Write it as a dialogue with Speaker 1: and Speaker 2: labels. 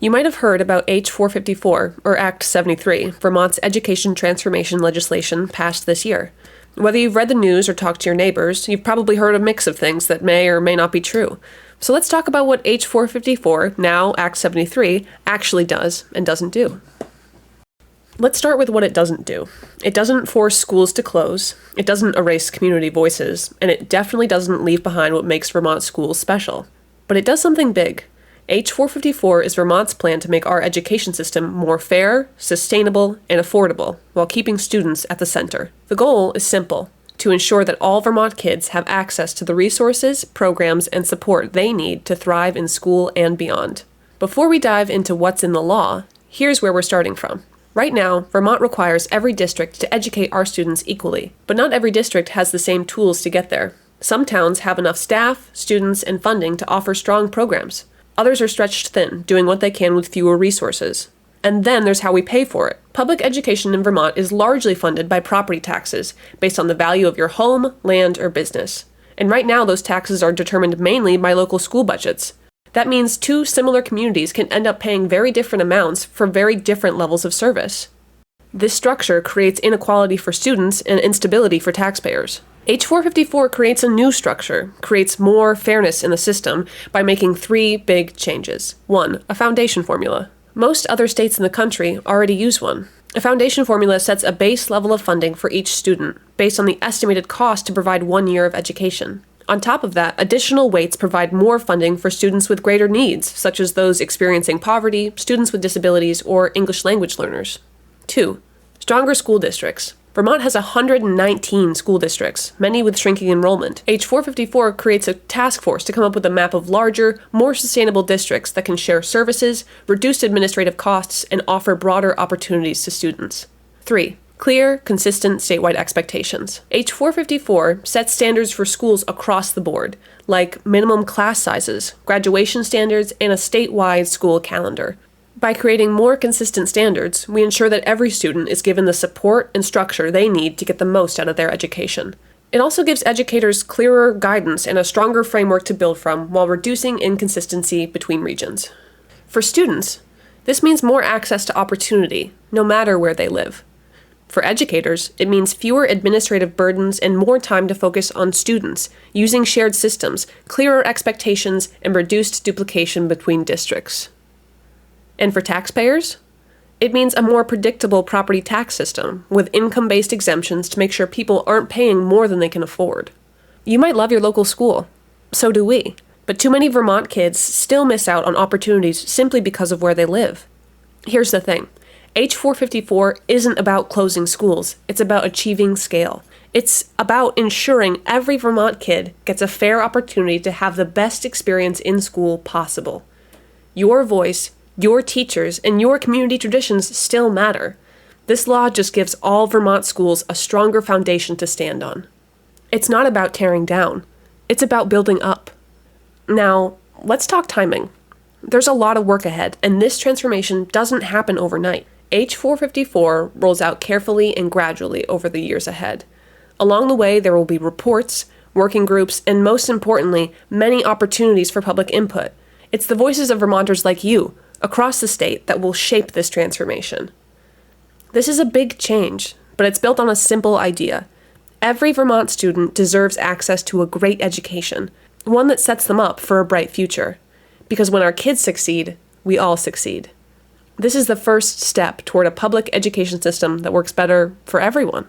Speaker 1: You might have heard about H454, or Act 73, Vermont's education transformation legislation passed this year. Whether you've read the news or talked to your neighbors, you've probably heard a mix of things that may or may not be true. So let's talk about what H454, now Act 73, actually does and doesn't do. Let's start with what it doesn't do. It doesn't force schools to close, it doesn't erase community voices, and it definitely doesn't leave behind what makes Vermont schools special. But it does something big. H454 is Vermont's plan to make our education system more fair, sustainable, and affordable, while keeping students at the center. The goal is simple: to ensure that all Vermont kids have access to the resources, programs, and support they need to thrive in school and beyond. Before we dive into what's in the law, here's where we're starting from. Right now, Vermont requires every district to educate our students equally, but not every district has the same tools to get there. Some towns have enough staff, students, and funding to offer strong programs. Others are stretched thin, doing what they can with fewer resources. And then there's how we pay for it. Public education in Vermont is largely funded by property taxes, based on the value of your home, land, or business. And right now those taxes are determined mainly by local school budgets. That means two similar communities can end up paying very different amounts for very different levels of service. This structure creates inequality for students and instability for taxpayers. H454 creates a new structure, creates more fairness in the system by making three big changes. 1. A foundation formula. Most other states in the country already use one. A foundation formula sets a base level of funding for each student, based on the estimated cost to provide 1 year of education. On top of that, additional weights provide more funding for students with greater needs, such as those experiencing poverty, students with disabilities, or English language learners. 2. Stronger school districts. Vermont has 119 school districts, many with shrinking enrollment. H454 creates a task force to come up with a map of larger, more sustainable districts that can share services, reduce administrative costs, and offer broader opportunities to students. 3. Clear, consistent statewide expectations. H454 sets standards for schools across the board, like minimum class sizes, graduation standards, and a statewide school calendar. By creating more consistent standards, we ensure that every student is given the support and structure they need to get the most out of their education. It also gives educators clearer guidance and a stronger framework to build from while reducing inconsistency between regions. For students, this means more access to opportunity, no matter where they live. For educators, it means fewer administrative burdens and more time to focus on students, using shared systems, clearer expectations, and reduced duplication between districts. And for taxpayers, it means a more predictable property tax system with income-based exemptions to make sure people aren't paying more than they can afford. You might love your local school. So do we. But too many Vermont kids still miss out on opportunities simply because of where they live. Here's the thing. H454 isn't about closing schools. It's about achieving scale. It's about ensuring every Vermont kid gets a fair opportunity to have the best experience in school possible. Your voice, your teachers, and your community traditions still matter. This law just gives all Vermont schools a stronger foundation to stand on. It's not about tearing down. It's about building up. Now, let's talk timing. There's a lot of work ahead, and this transformation doesn't happen overnight. H454 rolls out carefully and gradually over the years ahead. Along the way, there will be reports, working groups, and most importantly, many opportunities for public input. It's the voices of Vermonters like you, across the state, that will shape this transformation. This is a big change, but it's built on a simple idea. Every Vermont student deserves access to a great education, one that sets them up for a bright future. Because when our kids succeed, we all succeed. This is the first step toward a public education system that works better for everyone.